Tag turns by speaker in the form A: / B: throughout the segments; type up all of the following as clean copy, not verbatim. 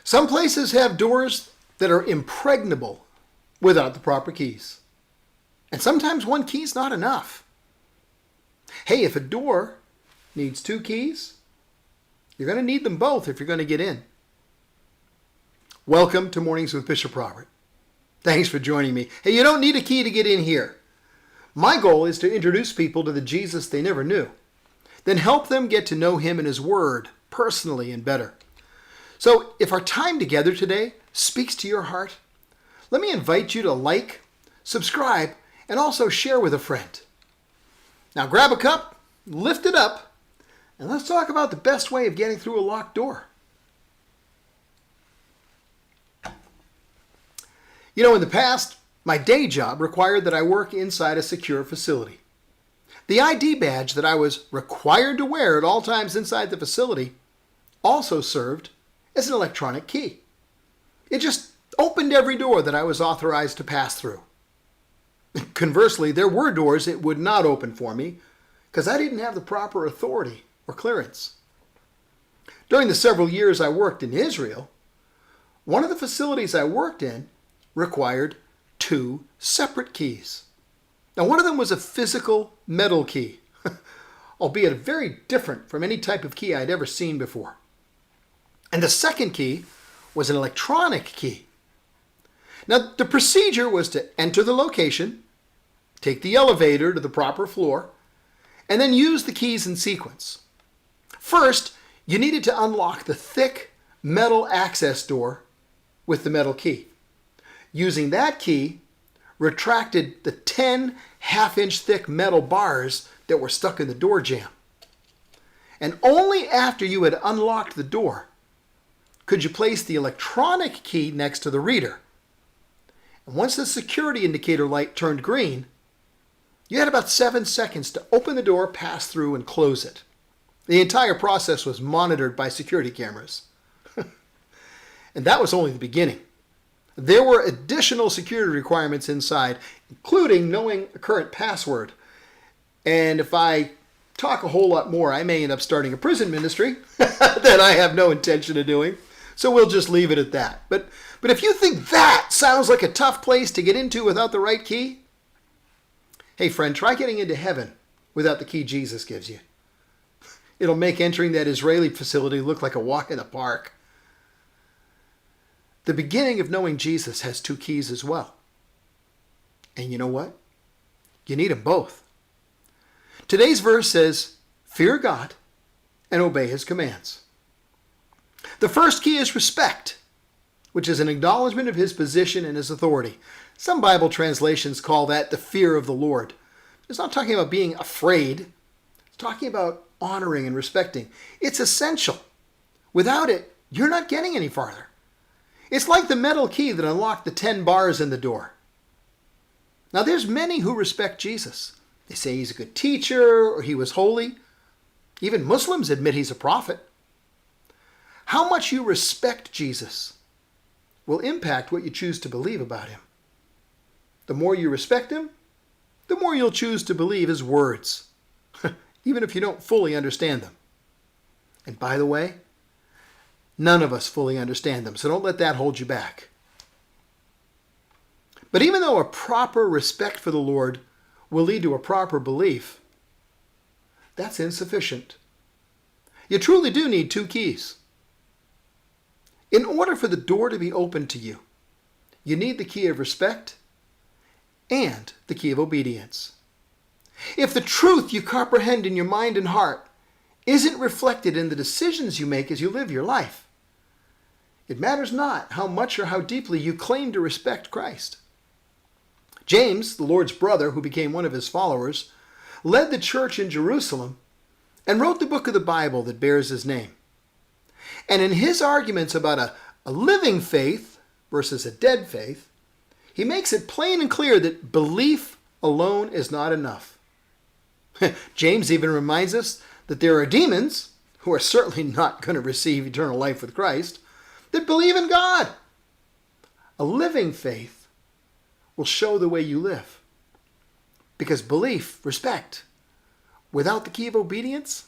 A: Some places have doors that are impregnable without the proper keys. And sometimes one key is not enough. Hey, if a door needs 2 keys, you're going to need them both if you're going to get in. Welcome to Mornings with Bishop Robert. Thanks for joining me. Hey, you don't need a key to get in here. My goal is to introduce people to the Jesus they never knew, then help them get to know him and his word personally and better. So if our time together today speaks to your heart, let me invite you to like, subscribe, and also share with a friend. Now grab a cup, lift it up, and let's talk about the best way of getting through a locked door. You know, in the past, my day job required that I work inside a secure facility. The ID badge that I was required to wear at all times inside the facility also served as an electronic key. It just opened every door that I was authorized to pass through. Conversely, there were doors it would not open for me because I didn't have the proper authority or clearance. During the several years I worked in Israel, one of the facilities I worked in required 2 separate keys. Now, one of them was a physical metal key, albeit very different from any type of key I'd ever seen before. And the second key was an electronic key. Now, the procedure was to enter the location, take the elevator to the proper floor, and then use the keys in sequence. First, you needed to unlock the thick metal access door with the metal key. Using that key, retracted the 10 half-inch thick metal bars that were stuck in the door jamb. And only after you had unlocked the door could you place the electronic key next to the reader. And once the security indicator light turned green, you had about 7 seconds to open the door, pass through, and close it. The entire process was monitored by security cameras. And that was only the beginning. There were additional security requirements inside, including knowing a current password. And if I talk a whole lot more, I may end up starting a prison ministry that I have no intention of doing. So we'll just leave it at that. But if you think that sounds like a tough place to get into without the right key, hey friend, try getting into heaven without the key Jesus gives you. It'll make entering that Israeli facility look like a walk in the park. The beginning of knowing Jesus has 2 keys as well. And you know what? You need them both. Today's verse says, fear God and obey his commands. The first key is respect, which is an acknowledgement of his position and his authority. Some Bible translations call that the fear of the Lord. It's not talking about being afraid. It's talking about honoring and respecting. It's essential. Without it, you're not getting any farther. It's like the metal key that unlocked the 10 bars in the door. Now, there's many who respect Jesus. They say he's a good teacher or he was holy. Even Muslims admit he's a prophet. How much you respect Jesus will impact what you choose to believe about him. The more you respect him, the more you'll choose to believe his words, even if you don't fully understand them. And by the way, none of us fully understand them, so don't let that hold you back. But even though a proper respect for the Lord will lead to a proper belief, that's insufficient. You truly do need 2 keys. In order for the door to be opened to you, you need the key of respect and the key of obedience. If the truth you comprehend in your mind and heart isn't reflected in the decisions you make as you live your life, it matters not how much or how deeply you claim to respect Christ. James, the Lord's brother, who became one of his followers, led the church in Jerusalem and wrote the book of the Bible that bears his name. And in his arguments about a living faith versus a dead faith, he makes it plain and clear that belief alone is not enough. James even reminds us that there are demons, who are certainly not going to receive eternal life with Christ, that believe in God. A living faith will show the way you live. Because belief, respect, without the key of obedience,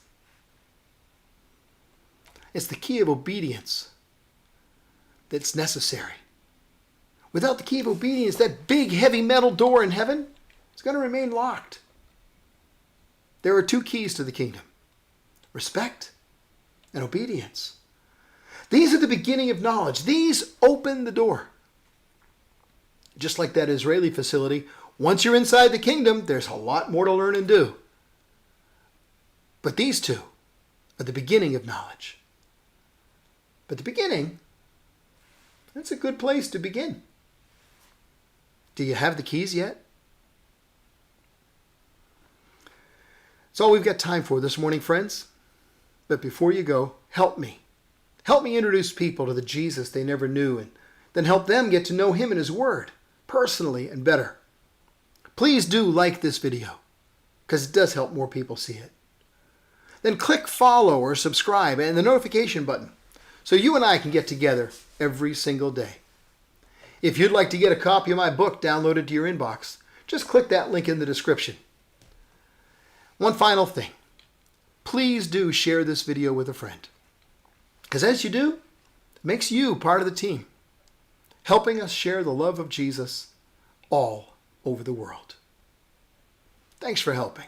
A: it's the key of obedience that's necessary. Without the key of obedience, that big heavy metal door in heaven is going to remain locked. There are two keys to the kingdom: respect and obedience. These are the beginning of knowledge. These open the door. Just like that Israeli facility, once you're inside the kingdom, there's a lot more to learn and do. But these two are the beginning of knowledge. But the beginning, that's a good place to begin. Do you have the keys yet? That's all we've got time for this morning, friends. But before you go, help me. Help me introduce people to the Jesus they never knew, and then help them get to know him and his word personally and better. Please do like this video, because it does help more people see it. Then click follow or subscribe and the notification button so you and I can get together every single day. If you'd like to get a copy of my book downloaded to your inbox, just click that link in the description. One final thing. Please do share this video with a friend, because as you do, it makes you part of the team, helping us share the love of Jesus all over the world. Thanks for helping.